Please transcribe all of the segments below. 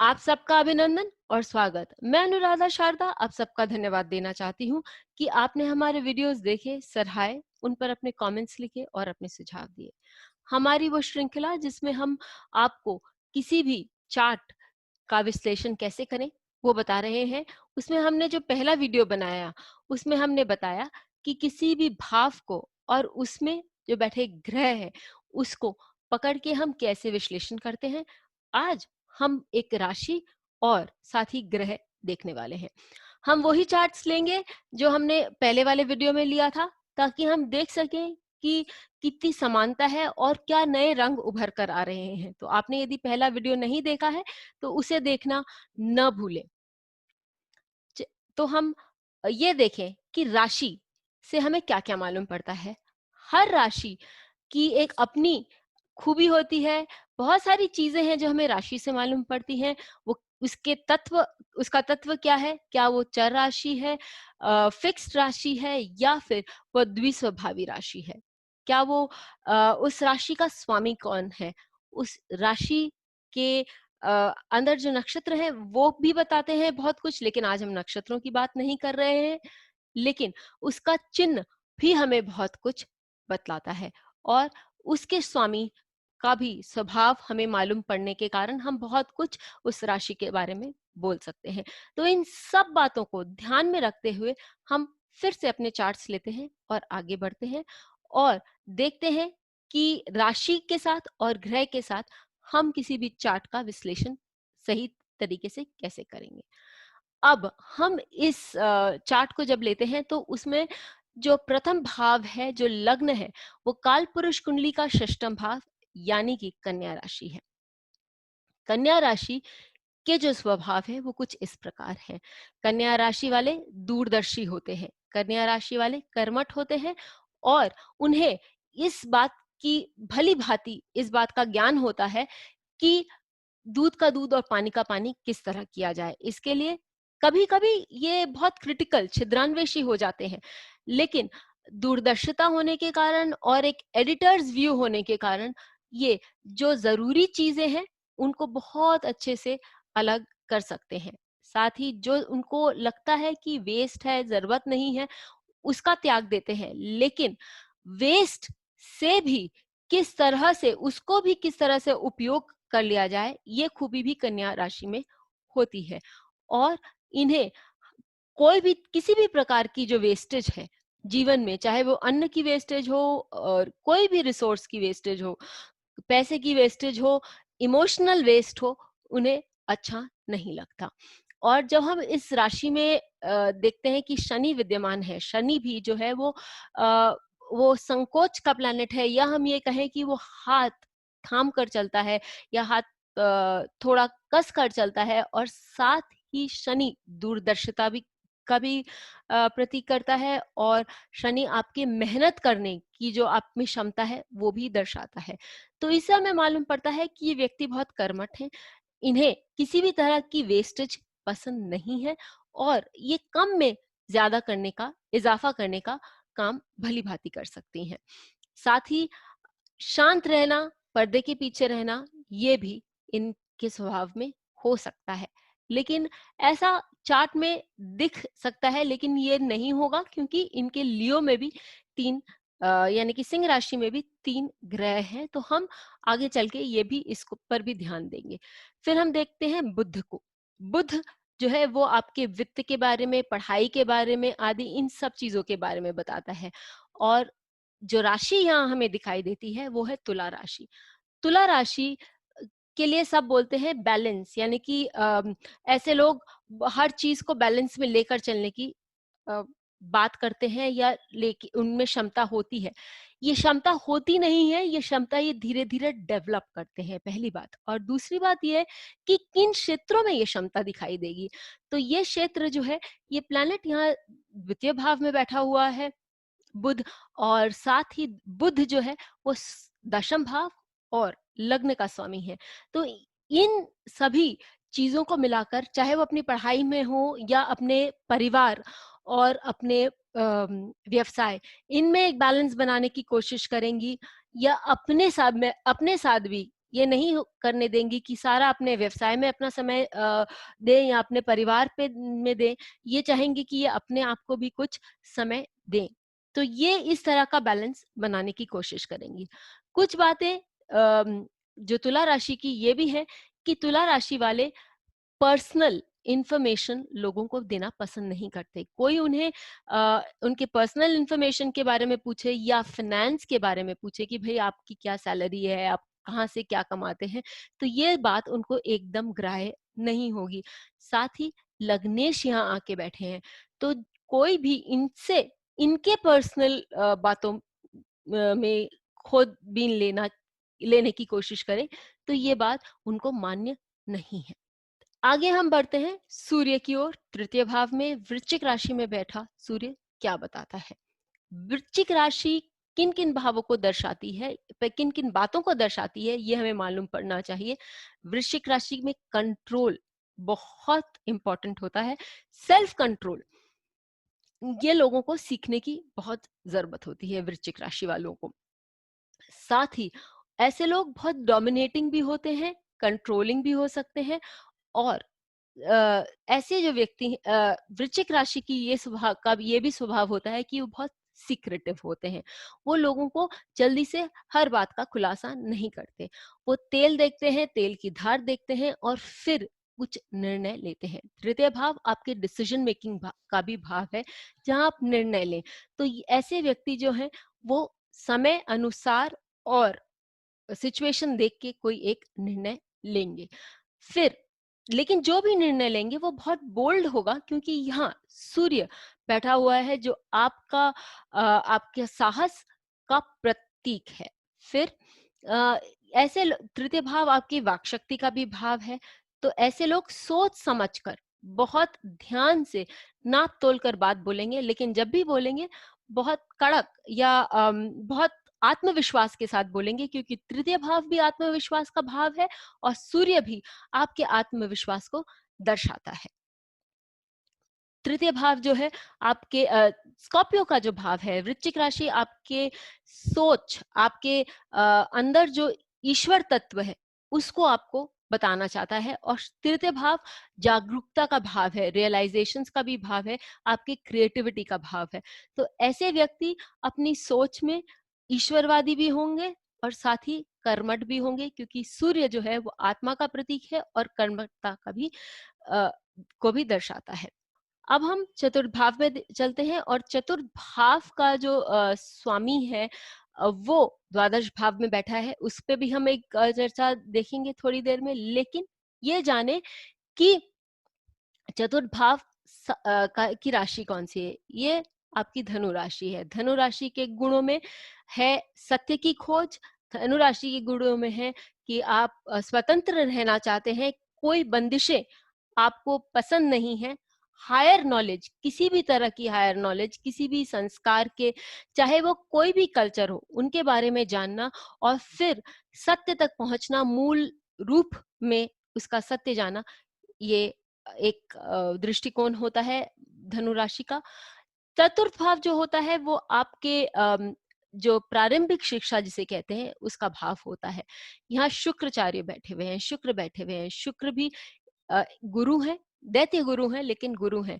आप सबका अभिनंदन और स्वागत। मैं अनुराधा शारदा आप सबका धन्यवाद देना चाहती हूँ कि आपने हमारे वीडियोस देखे, सराहे, उन पर अपने कमेंट्स लिखे और अपने सुझाव दिए। हमारी वो श्रृंखला जिसमें हम आपको किसी भी चार्ट का विश्लेषण कैसे करें वो बता रहे हैं। उसमें हमने जो पहला वीडियो बनाया उसमें हमने बताया कि किसी भी भाव को और उसमें जो बैठे ग्रह है उसको पकड़ के हम कैसे विश्लेषण करते हैं। आज हम एक राशि और साथ ही ग्रह देखने वाले हैं। हम वही चार्ट्स लेंगे जो हमने पहले वाले वीडियो में लिया था ताकि हम देख सकें कि कितनी समानता है और क्या नए रंग उभर कर आ रहे हैं। तो आपने यदि पहला वीडियो नहीं देखा है तो उसे देखना न भूलें। तो हम ये देखें कि राशि से हमें क्या-क्या मालूम पड़ता है। हर राशि की एक अपनी खूबी होती है। बहुत सारी चीजें हैं जो हमें राशि से मालूम पड़ती हैं। वो उसके तत्व, उसका तत्व क्या है, क्या वो चर राशि है, फिक्स्ड राशि है या फिर वो द्विस्वभावी राशि है। क्या वो उस राशि का स्वामी कौन है, उस राशि के अंदर जो नक्षत्र है वो भी बताते हैं बहुत कुछ। लेकिन आज हम नक्षत्रों की बात नहीं कर रहे हैं, लेकिन उसका चिन्ह भी हमें बहुत कुछ बतलाता है और उसके स्वामी का भी स्वभाव हमें मालूम पड़ने के कारण हम बहुत कुछ उस राशि के बारे में बोल सकते हैं। तो इन सब बातों को ध्यान में रखते हुए हम फिर से अपने चार्ट्स लेते हैं और आगे बढ़ते हैं और देखते हैं कि राशि के साथ और ग्रह के साथ हम किसी भी चार्ट का विश्लेषण सही तरीके से कैसे करेंगे। अब हम इस चार्ट को जब लेते हैं तो उसमें जो प्रथम भाव है, जो लग्न है, वो कालपुरुष कुंडली का षष्ठम भाव यानी कि कन्या राशि है। कन्या राशि के जो स्वभाव है वो कुछ इस प्रकार है। कन्या राशि वाले दूरदर्शी होते हैं, कन्या राशि वाले कर्मठ होते हैं और उन्हें इस बात की भली भांति इस बात का ज्ञान होता है कि दूध का दूध और पानी का पानी किस तरह किया जाए। इसके लिए कभी-कभी ये बहुत क्रिटिकल छिद्रान्वेषी हो जाते हैं, लेकिन दूरदर्शिता होने के कारण और एक एडिटर्स व्यू होने के कारण ये जो जरूरी चीजें हैं उनको बहुत अच्छे से अलग कर सकते हैं। साथ ही जो उनको लगता है कि वेस्ट है, जरूरत नहीं है, उसका त्याग देते हैं। लेकिन वेस्ट से भी किस तरह से उसको भी किस तरह से उपयोग कर लिया जाए, ये खूबी भी कन्या राशि में होती है। और इन्हें कोई भी किसी भी प्रकार की जो वेस्टेज है जीवन में, चाहे वो अन्न की वेस्टेज हो और कोई भी रिसोर्स की वेस्टेज हो, पैसे की वेस्टेज हो, इमोशनल वेस्ट हो, उन्हें अच्छा नहीं लगता। और जब हम इस राशि में देखते हैं कि शनि विद्यमान है, शनि भी जो है वो संकोच का प्लैनेट है, या हम ये कहें कि वो हाथ थाम कर चलता है या हाथ थोड़ा कस कर चलता है। और साथ ही शनि दूरदर्शिता भी का भी प्रतीक करता है और शनि आपके मेहनत करने की जो आप में क्षमता है वो भी दर्शाता है। तो इससे हमें मालूम पड़ता है कि ये व्यक्ति बहुत कर्मठ हैं, इन्हें किसी भी तरह की वेस्टेज पसंद नहीं है और ये कम में ज्यादा करने का, इजाफा करने का काम भली भांति कर सकती हैं। साथ ही शांत रहना, पर्दे के पीछे रहना, ये भी इनके स्वभाव में हो सकता है। लेकिन ऐसा चार्ट में दिख सकता है, लेकिन ये नहीं होगा क्योंकि इनके लियो में भी तीन यानी कि सिंह राशि में भी 3 ग्रह हैं। तो हम आगे चल के ये भी इसको पर भी ध्यान देंगे। फिर हम देखते हैं बुध को। बुध जो है वो आपके वित्त के बारे में, पढ़ाई के बारे में आदि इन सब चीजों के बारे में बताता है। और जो राशि यहाँ हमें दिखाई देती है वो है तुला राशि। तुला राशि के लिए सब बोलते हैं बैलेंस, यानी कि ऐसे लोग हर चीज को बैलेंस में लेकर चलने की अ, बात करते हैं या लेके उनमें क्षमता होती है। ये क्षमता होती नहीं है, ये क्षमता ये धीरे धीरे डेवलप करते हैं, पहली बात। और दूसरी बात ये है कि किन क्षेत्रों में ये क्षमता दिखाई देगी। तो ये क्षेत्र जो है, ये प्लैनेट यहाँ द्वितीय भाव में बैठा हुआ है बुध, और साथ ही बुध जो है वो दशम भाव और लग्न का स्वामी है। तो इन सभी चीजों को मिलाकर, चाहे वो अपनी पढ़ाई में हो या अपने परिवार और अपने व्यवसाय, इनमें एक बैलेंस बनाने की कोशिश करेंगी, या अपने साथ भी ये नहीं करने देंगी कि सारा अपने व्यवसाय में अपना समय दें या अपने परिवार पे में दें। ये चाहेंगी कि ये अपने आप को भी कुछ समय दें। तो ये इस तरह का बैलेंस बनाने की कोशिश करेंगी। कुछ बातें जो तुला राशि की ये भी है कि तुला राशि वाले पर्सनल इंफॉर्मेशन लोगों को देना पसंद नहीं करते। कोई उन्हें उनके पर्सनल इंफॉर्मेशन के बारे में पूछे या फाइनेंस के बारे में पूछे कि भाई आपकी क्या सैलरी है, आप कहाँ से क्या कमाते हैं, तो ये बात उनको एकदम ग्राह्य नहीं होगी। साथ ही लग्नेश यहाँ आके बैठे हैं, तो कोई भी इनसे इनके पर्सनल बातों में खोजबीन लेने की कोशिश करे तो ये बात उनको मान्य नहीं है। आगे हम बढ़ते हैं सूर्य की ओर। तृतीय भाव में वृश्चिक राशि में बैठा सूर्य क्या बताता है? वृश्चिक राशि किन किन भावों को दर्शाती है, किन किन बातों को दर्शाती है, ये हमें मालूम पड़ना चाहिए। वृश्चिक राशि में कंट्रोल बहुत इंपॉर्टेंट होता है। सेल्फ कंट्रोल ये लोगों को सीखने की बहुत जरूरत होती है वृश्चिक राशि वालों को। साथ ही ऐसे लोग बहुत डोमिनेटिंग भी होते हैं, कंट्रोलिंग भी हो सकते हैं, और ऐसे जो व्यक्ति वृश्चिक राशि की ये स्वभाव का ये भी स्वभाव होता है कि वो बहुत सीक्रेटिव होते हैं। वो लोगों को जल्दी से हर बात का खुलासा नहीं करते। वो तेल देखते हैं, तेल की धार देखते हैं और फिर कुछ निर्णय लेते हैं। तृतीय भाव आपके डिसीजन मेकिंग का भी भाव है, जहां आप निर्णय लें। तो ऐसे व्यक्ति जो हैं वो समय अनुसार और सिचुएशन देख के कोई एक निर्णय लेंगे। फिर लेकिन जो भी निर्णय लेंगे वो बहुत बोल्ड होगा, क्योंकि यहाँ सूर्य बैठा हुआ है जो आपके साहस का प्रतीक है। फिर ऐसे तृतीय भाव आपकी वाक शक्ति का भी भाव है। तो ऐसे लोग सोच समझकर बहुत ध्यान से नाप तोल कर बात बोलेंगे, लेकिन जब भी बोलेंगे बहुत कड़क या बहुत आत्मविश्वास के साथ बोलेंगे, क्योंकि तृतीय भाव भी आत्मविश्वास का भाव है और सूर्य भी आपके आत्मविश्वास को दर्शाता है। तृतीय भाव जो है आपके स्कॉर्पियो का जो भाव है, वृश्चिक राशि आपके सोच, आपके अंदर जो ईश्वर तत्व है उसको आपको बताना चाहता है। और तृतीय भाव जागरूकता का भाव है, रियलाइजेशंस का भी भाव है, आपके क्रिएटिविटी का भाव है। तो ऐसे व्यक्ति अपनी सोच में ईश्वरवादी भी होंगे और साथ ही कर्मठ भी होंगे, क्योंकि सूर्य जो है वो आत्मा का प्रतीक है और कर्मठता का भी को भी दर्शाता है। अब हम चतुर्थ भाव में चलते हैं, और चतुर्थ भाव का जो स्वामी है वो द्वादश भाव में बैठा है। उस पे भी हम एक चर्चा देखेंगे थोड़ी देर में। लेकिन ये जाने कि चतुर्थ भाव की राशि कौन सी है। ये आपकी धनु राशि है। धनु राशि के गुणों में है सत्य की खोज। धनु राशि के गुणों में है कि आप स्वतंत्र रहना चाहते हैं, कोई बंदिशें आपको पसंद नहीं है। हायर नॉलेज, किसी भी तरह की हायर नॉलेज, किसी भी संस्कार के, चाहे वो कोई भी कल्चर हो, उनके बारे में जानना और फिर सत्य तक पहुंचना, मूल रूप में उसका सत्य जाना, ये एक दृष्टिकोण होता है धनु राशि का। चतुर्थ भाव जो होता है वो आपके जो प्रारंभिक शिक्षा जिसे कहते हैं उसका भाव होता है। यहाँ शुक्राचार्य बैठे हुए हैं, शुक्र बैठे हुए हैं। शुक्र भी गुरु है, दैत्य गुरु है, लेकिन गुरु है।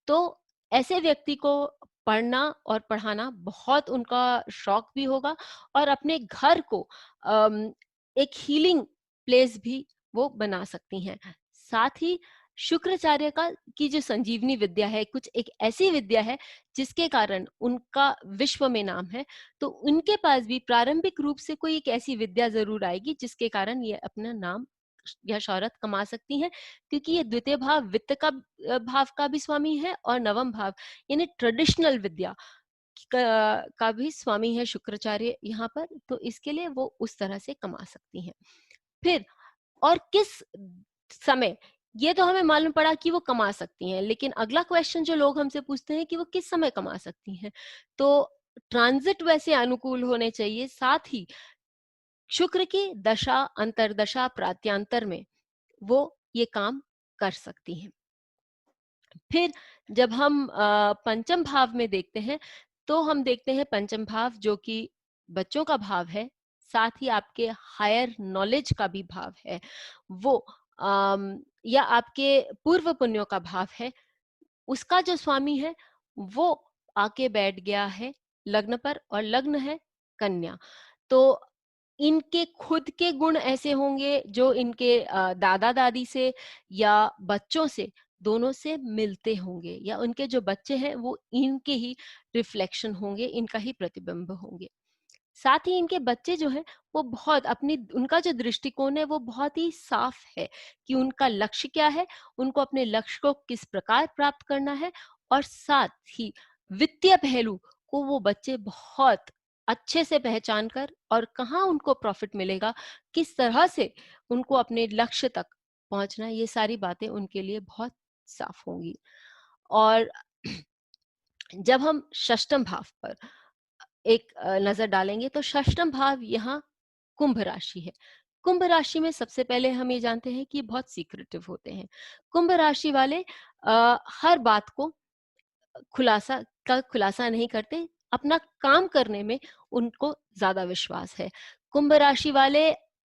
तो ऐसे व्यक्ति को पढ़ना और पढ़ाना बहुत उनका शौक भी होगा, और अपने घर को एक हीलिंग प्लेस भी वो बना सकती हैं। साथ ही शुक्राचार्य का की जो संजीवनी विद्या है, कुछ एक ऐसी विद्या है जिसके कारण उनका विश्व में नाम है। तो उनके पास भी प्रारंभिक रूप से कोई एक ऐसी विद्या जरूर आएगी जिसके कारण ये अपना नाम या शौहरत कमा सकती हैं, क्योंकि ये द्वितीय भाव वित्त का भाव का भी स्वामी है, और नवम भाव यानी ट्रेडिशनल विद्या का भी स्वामी है शुक्राचार्य यहाँ पर। तो इसके लिए वो उस तरह से कमा सकती हैं। फिर और किस समय, ये तो हमें मालूम पड़ा कि वो कमा सकती हैं, लेकिन अगला क्वेश्चन जो लोग हमसे पूछते हैं कि वो किस समय कमा सकती हैं। तो ट्रांजिट वैसे अनुकूल होने चाहिए, साथ ही शुक्र की दशा, अंतरदशा, प्रात्यांतर में वो ये काम कर सकती हैं। फिर जब हम पंचम भाव में देखते हैं, तो हम देखते हैं पंचम भाव जो कि बच्चों का भाव है, साथ ही आपके हायर नॉलेज का भी भाव है, वो या आपके पूर्व पुण्यों का भाव है, उसका जो स्वामी है वो आके बैठ गया है लग्न पर, और लग्न है कन्या। तो इनके खुद के गुण ऐसे होंगे जो इनके दादा दादी से या बच्चों से, दोनों से मिलते होंगे, या उनके जो बच्चे हैं वो इनके ही रिफ्लेक्शन होंगे, इनका ही प्रतिबिंब होंगे। साथ ही इनके बच्चे जो हैं वो बहुत अपनी, उनका जो दृष्टिकोण है वो बहुत ही साफ है कि उनका लक्ष्य क्या है, उनको अपने लक्ष्य को किस प्रकार प्राप्त करना है, और साथ ही वित्तीय पहलू को वो बच्चे बहुत अच्छे से पहचान कर, और कहाँ उनको प्रॉफिट मिलेगा, किस तरह से उनको अपने लक्ष्य तक पहुंचना है, ये सारी बातें उनके लिए बहुत साफ होंगी। और जब हम षष्टम भाव पर एक नजर डालेंगे तो षष्टम भाव यहाँ कुंभ राशि है। कुंभ राशि में सबसे पहले हम ये जानते हैं कि बहुत सीक्रेटिव होते हैं। कुंभ राशि वाले हर बात को खुलासा नहीं करते, अपना काम करने में उनको ज्यादा विश्वास है। कुंभ राशि वाले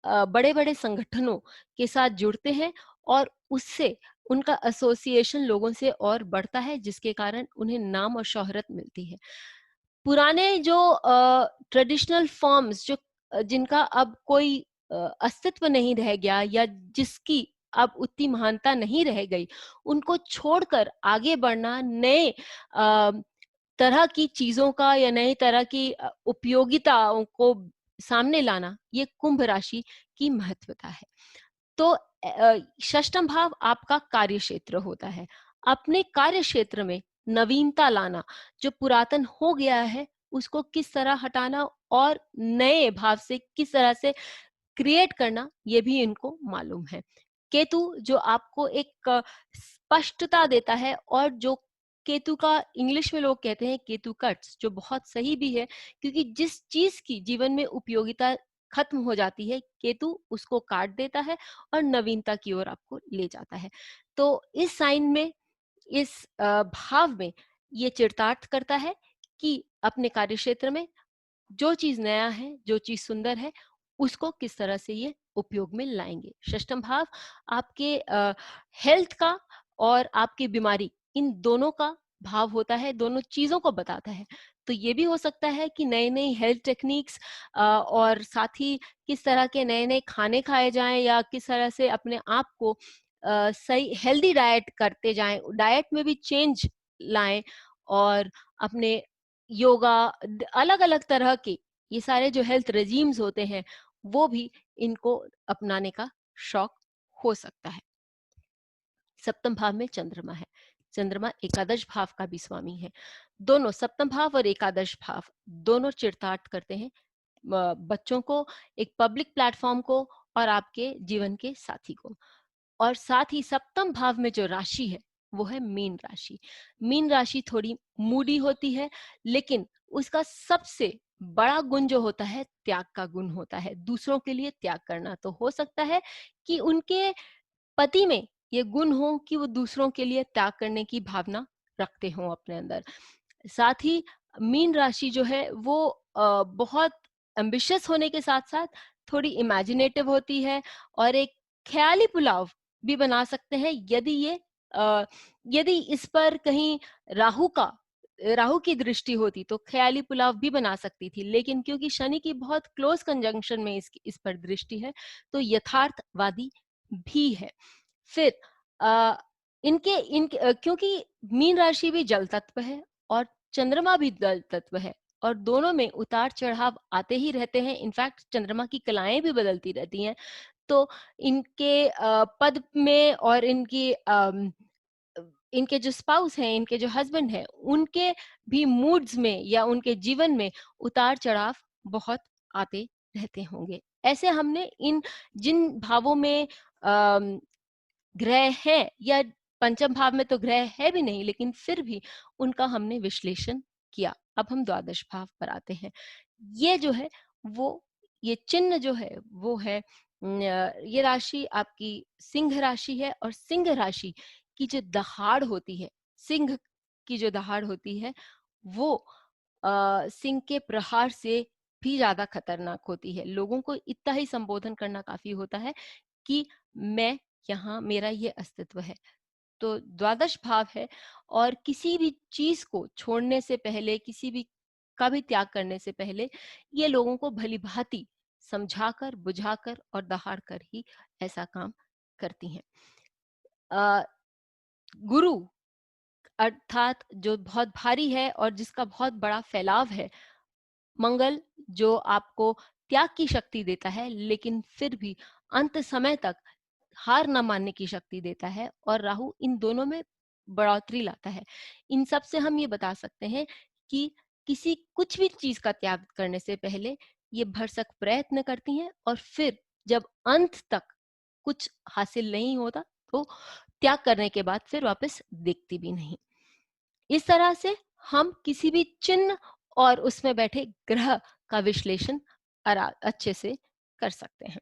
बड़े बड़े संगठनों के साथ जुड़ते हैं, और उससे उनका एसोसिएशन लोगों से और बढ़ता है, जिसके कारण उन्हें नाम और शोहरत मिलती है। पुराने जो ट्रेडिशनल फॉर्म्स जो जिनका अब कोई अस्तित्व नहीं रह गया, या जिसकी अब उतनी महानता नहीं रह गई, उनको छोड़कर आगे बढ़ना, नए तरह की चीजों का या नई तरह की उपयोगिताओं को सामने लाना, ये कुंभ राशि की महत्वता है। तो षष्टम भाव आपका कार्य क्षेत्र होता है। अपने कार्य क्षेत्र में नवीनता लाना, जो पुरातन हो गया है उसको किस तरह हटाना, और नए भाव से किस तरह से क्रिएट करना, ये भी इनको मालूम है। केतु जो आपको एक स्पष्टता देता है, और जो केतु का इंग्लिश में लोग कहते हैं केतु कट्स, जो बहुत सही भी है, क्योंकि जिस चीज की जीवन में उपयोगिता खत्म हो जाती है, केतु उसको काट देता है और नवीनता की ओर आपको ले जाता है। तो इस साइन में, इस भाव में ये चरितार्थ करता है कि अपने कार्य क्षेत्र में जो चीज नया है, जो चीज सुंदर है, उसको किस तरह से ये उपयोग में लाएंगे। षष्टम भाव आपके हेल्थ का और आपकी बीमारी, इन दोनों का भाव होता है, दोनों चीजों को बताता है। तो ये भी हो सकता है कि नई नई हेल्थ टेक्निक्स और साथ ही किस तरह के नए नए खाने खाए जाएं, या किस तरह से अपने आप को सही हेल्दी डाइट करते जाएं, डाइट में भी चेंज लाएं, और अपने योगा, अलग अलग तरह के ये सारे जो हेल्थ रेजीम्स होते हैं, वो भी इनको अपनाने का शौक हो सकता है। सप्तम भाव में चंद्रमा है। चंद्रमा एकादश भाव का भी स्वामी है। दोनों सप्तम भाव और एकादश भाव दोनों चरितार्थ करते हैं बच्चों को, एक पब्लिक प्लेटफॉर्म को, और आपके जीवन के साथी को। और साथ ही सप्तम भाव में जो राशि है वो है मीन राशि। मीन राशि थोड़ी मूडी होती है, लेकिन उसका सबसे बड़ा गुण जो होता है त्याग का गुण होता है, दूसरों के लिए त्याग करना। तो हो सकता है कि उनके पति में ये गुण हो कि वो दूसरों के लिए त्याग करने की भावना रखते हो अपने अंदर। साथ ही मीन राशि जो है वो बहुत एम्बिशियस होने के साथ साथ थोड़ी इमेजिनेटिव होती है, और एक ख्याली पुलाव भी बना सकते हैं, यदि ये यदि इस पर कहीं राहु का राहु की दृष्टि होती तो ख्याली पुलाव भी बना सकती थी, लेकिन क्योंकि शनि की बहुत क्लोज कंजंक्शन में इस पर दृष्टि है, तो यथार्थवादी भी है। फिर क्योंकि मीन राशि भी जल तत्व है और चंद्रमा भी जल तत्व है, और दोनों में उतार चढ़ाव आते ही रहते हैं। इनफैक्ट चंद्रमा की कलाएं भी बदलती रहती हैं। तो इनके पद में और इनके जो स्पाउस हैं, इनके जो हस्बैंड हैं, उनके भी मूड्स में या उनके जीवन में उतार चढ़ाव बहुत आते रहते होंगे। ऐसे हमने इन जिन भावों में ग्रह है, या पंचम भाव में तो ग्रह है भी नहीं, लेकिन फिर भी उनका हमने विश्लेषण किया। अब हम द्वादश भाव पर आते हैं। ये जो है वो ये चिन्ह जो है वो है ये राशि आपकी सिंह राशि है, और सिंह राशि की जो दहाड़ होती है, सिंह की जो दहाड़ होती है वो सिंह के प्रहार से भी ज़्यादा खतरनाक होती है। लोगों को इतना ही संबोधन करना काफ़ी होता है कि मैं यहाँ, मेरा ये अस्तित्व है। तो द्वादश भाव है, और किसी भी चीज़ को छोड़ने से पहले, किसी भी का भी त्याग करने से पहले, ये लोगों को भली-भाँति समझाकर, बुझाकर और दहाड़-कर ही ऐसा काम करती हैं। अ, गुरु अर्थात जो बहुत भारी है और जिसका बहुत बड़ा फैलाव है, मंगल जो आपको त्याग की शक्ति देता है, लेकिन फिर भी अंत समय तक हार न मानने की शक्ति देता है, और राहु इन दोनों में बढ़ोतरी लाता है। इन सब से हम ये बता सकते हैं कि किसी कुछ भी चीज का त्याग करने से पहले ये भरसक प्रयत्न करती हैं, और फिर जब अंत तक कुछ हासिल नहीं होता तो त्याग करने के बाद फिर वापस देखती भी नहीं। इस तरह से हम किसी भी चिन्ह और उसमें बैठे ग्रह का विश्लेषण अच्छे से कर सकते हैं।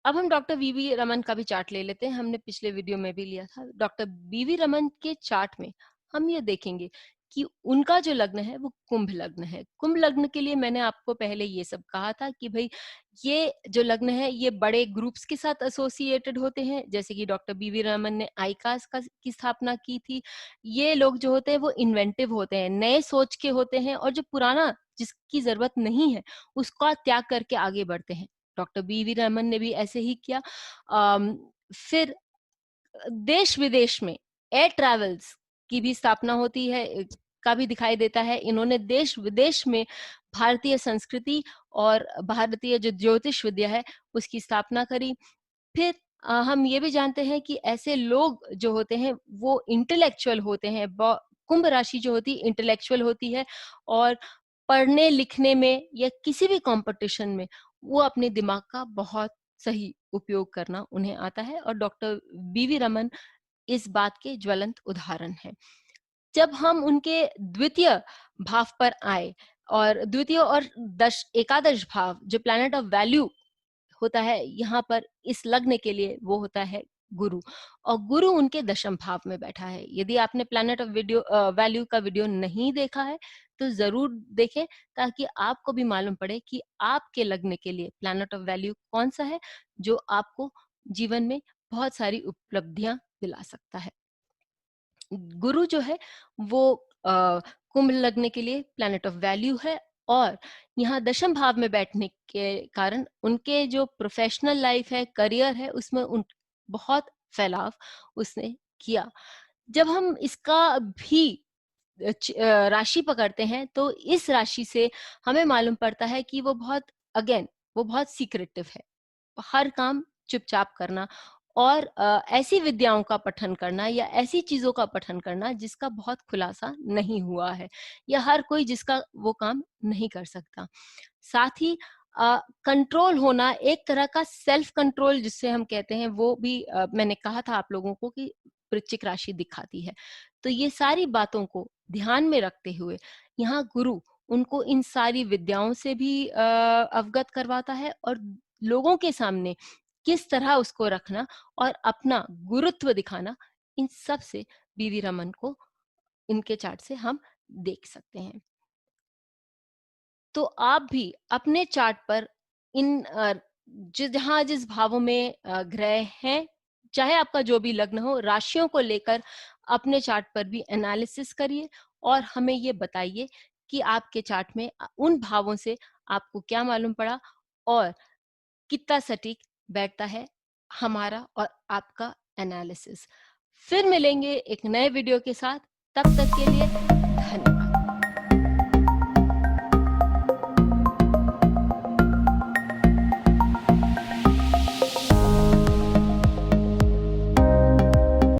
अब हम डॉक्टर वीवी रमन का भी चार्ट ले लेते हैं। हमने पिछले वीडियो में भी लिया था। डॉक्टर वीवी रमन के चार्ट में हम ये देखेंगे कि उनका जो लग्न है वो कुंभ लग्न है। कुंभ लग्न के लिए मैंने आपको पहले ये सब कहा था कि भाई ये जो लग्न है ये बड़े ग्रुप्स के साथ एसोसिएटेड होते हैं, जैसे कि डॉक्टर वीवी रमन ने आईकास का की स्थापना की थी। ये लोग जो होते हैं वो इन्वेंटिव होते हैं, नए सोच के होते हैं, और जो पुराना जिसकी जरूरत नहीं है उसका त्याग करके आगे बढ़ते हैं। डॉक्टर बीवी रमन ने भी ऐसे ही किया। फिर देश विदेश में एयर ट्रैवल्स की भी स्थापना होती है, का भी दिखाई देता है। इन्होंने देश विदेश में भारतीय संस्कृति और भारतीय जो ज्योतिष विद्या है उसकी स्थापना करी। फिर हम ये भी जानते हैं कि ऐसे लोग जो होते हैं वो इंटेलेक्चुअल होते हैं। कुंभ राशि जो होती है इंटेलेक्चुअल होती है, और पढ़ने लिखने में या किसी भी कंपटीशन में वो अपने दिमाग का बहुत सही उपयोग करना उन्हें आता है, और डॉक्टर बीवी रमन इस बात के ज्वलंत उदाहरण है। जब हम उनके द्वितीय भाव पर आए, और द्वितीय और एकादश भाव जो प्लैनेट ऑफ वैल्यू होता है यहाँ पर इस लग्न के लिए, वो होता है गुरु, और गुरु उनके दशम भाव में बैठा है। यदि आपने प्लैनेट ऑफ वैल्यू का वीडियो नहीं देखा है तो जरूर देखें, ताकि आपको भी मालूम पड़े कि आपके लग्न के लिए प्लैनेट ऑफ वैल्यू कौन सा है जो आपको जीवन में बहुत सारी उपलब्धियां दिला सकता है। गुरु जो है वो कुंभ लग्न के लिए प्लैनेट ऑफ वैल्यू है, और यहाँ दशम भाव में बैठने के कारण उनके जो प्रोफेशनल लाइफ है, करियर है, उसमें उन बहुत फैलाव उसने किया। जब हम इसका भी राशि पकड़ते हैं तो इस राशि से हमें मालूम पड़ता है कि वो बहुत, अगेन वो बहुत सीक्रेटिव है। हर काम चुपचाप करना, और ऐसी विद्याओं का पठन करना या ऐसी चीजों का पठन करना जिसका बहुत खुलासा नहीं हुआ है, या हर कोई जिसका वो काम नहीं कर सकता। साथ ही कंट्रोल होना, एक तरह का सेल्फ कंट्रोल जिससे हम कहते हैं, वो भी मैंने कहा था आप लोगों को कि वृश्चिक राशि दिखाती है। तो ये सारी बातों को ध्यान में रखते हुए यहाँ गुरु उनको इन सारी विद्याओं से भी अवगत करवाता है, और लोगों के सामने किस तरह उसको रखना और अपना गुरुत्व दिखाना, इन सब से बीवी रमन को इनके चार्ट से हम देख सकते हैं। तो आप भी अपने चार्ट पर इन जहां जिस भावों में ग्रह हैं, चाहे आपका जो भी लग्न हो, राशियों को लेकर अपने चार्ट पर भी एनालिसिस करिए, और हमें ये बताइए कि आपके चार्ट में उन भावों से आपको क्या मालूम पड़ा, और कितना सटीक बैठता है हमारा और आपका एनालिसिस। फिर मिलेंगे एक नए वीडियो के साथ। तब तक के लिए